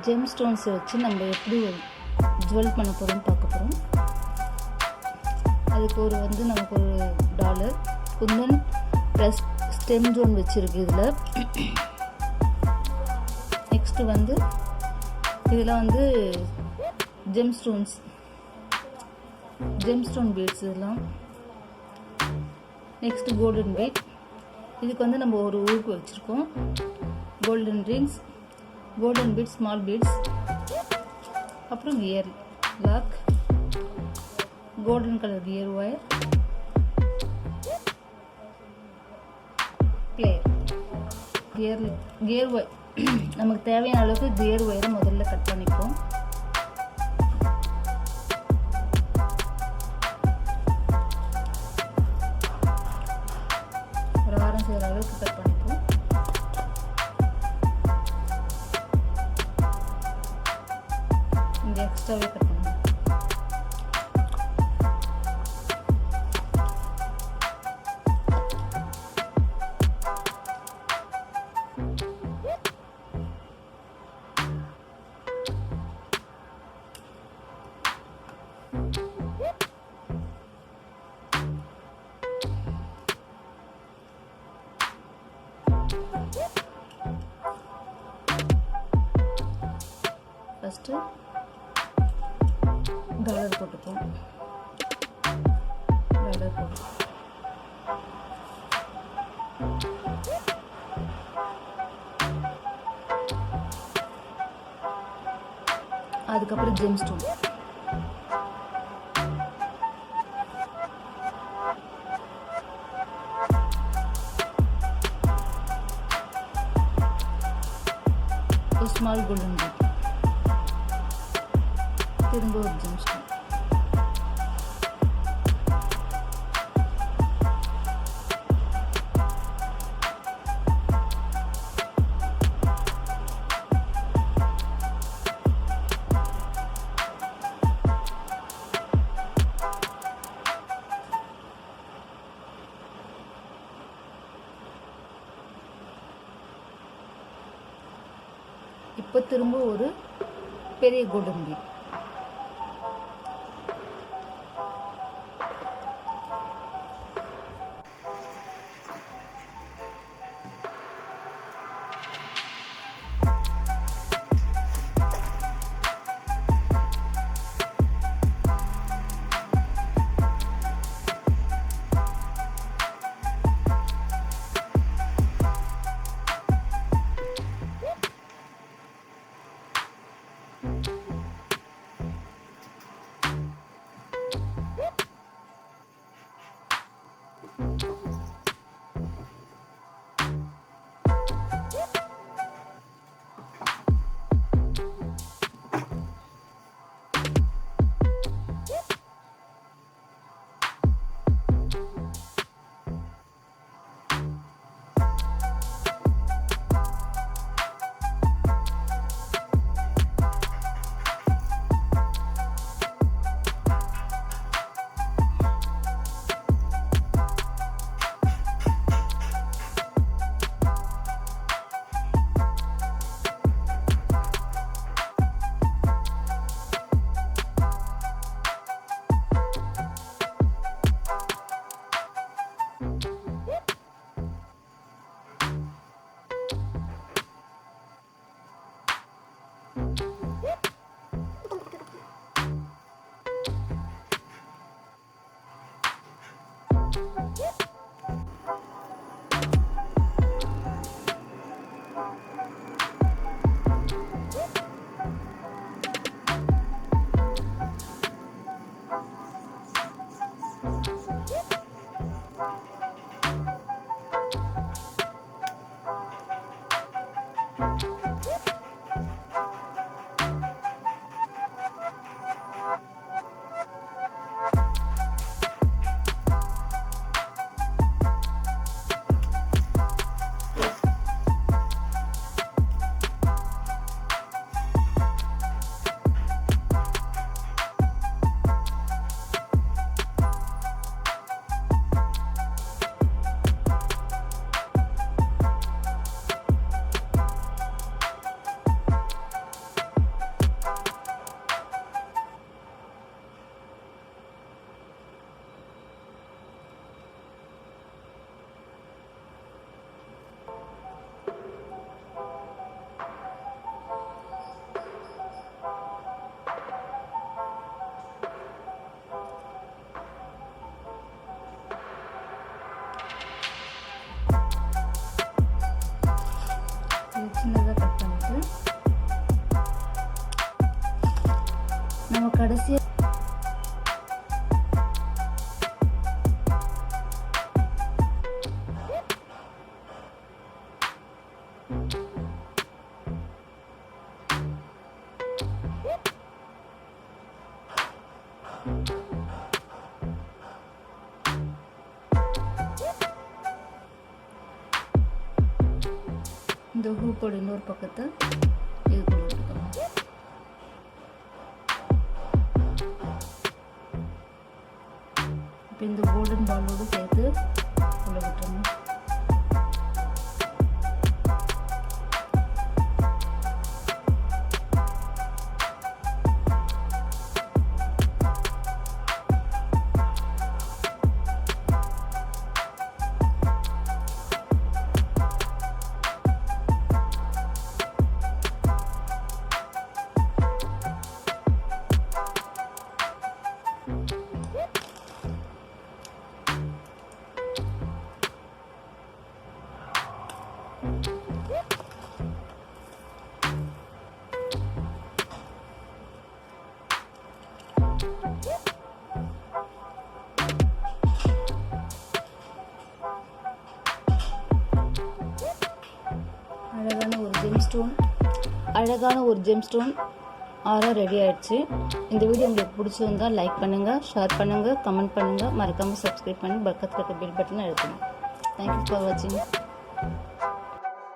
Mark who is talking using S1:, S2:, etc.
S1: Gemstones வச்சு நம்ம எப்படி ஜுவல் பண்ண போகிறோம்னு பார்க்க போகிறோம். அதுக்கு நமக்கு ஒரு டாலர் குந்தன் ப்ளஸ் ஸ்டெம் ஜோன் வச்சுருக்கு. நெக்ஸ்ட்டு இதில் ஜெம்ஸ்டோன் பீட்ஸ் இதெல்லாம். Next golden bead. இதுக்கு நம்ம ஒரு ஊருக்கு வச்சுருக்கோம். Golden rings, golden beads, small beads, அப்புறம் gear lock, golden colour gear wire, gear wire. நமக்கு தேவையான அளவுக்கு கியர் ஒயரை முதல்ல கட் பண்ணிப்போம். ஒரு ஆரம் செய்கிற அளவுக்கு கட் பண்ணிப்போம். இந்த எக்ஸ்ட்ராவே கட் பண்ணுவோம். ஃபஸ்ட்டு டாலர் போட்டுப்போம். அதுக்கப்புறம் ஜெம்ஸ்டோன். ஒரு ஸ்மால் கோல்டன் பீட், திரும்ப ஒரு ஜெம்ஸ்டோன். இப்போ திரும்ப ஒரு பெரிய கோல்டன் பீட். இந்த ஹூக்கோட இன்னொரு பக்கத்தை இதுக்குள்ள விட்டுக்கலாம். இப்போ இந்த கோல்டன் பாலோடு சேர்த்து உள்ள விட்டுறணும். அழகான ஒரு ஜெம்ஸ்டோன் ஆரம் ரெடி ஆயிடுச்சு. இந்த வீடியோ உங்களுக்கு பிடிச்சிருந்தா லைக் பண்ணுங்கள், ஷேர் பண்ணுங்கள், கமெண்ட் பண்ணுங்கள், மறக்காமல் சப்ஸ்கிரைப் பண்ணி பக்கத்தில் இருக்க பெல் பட்டனை அழுத்தணும். தேங்க்யூ ஃபார் வாட்சிங்.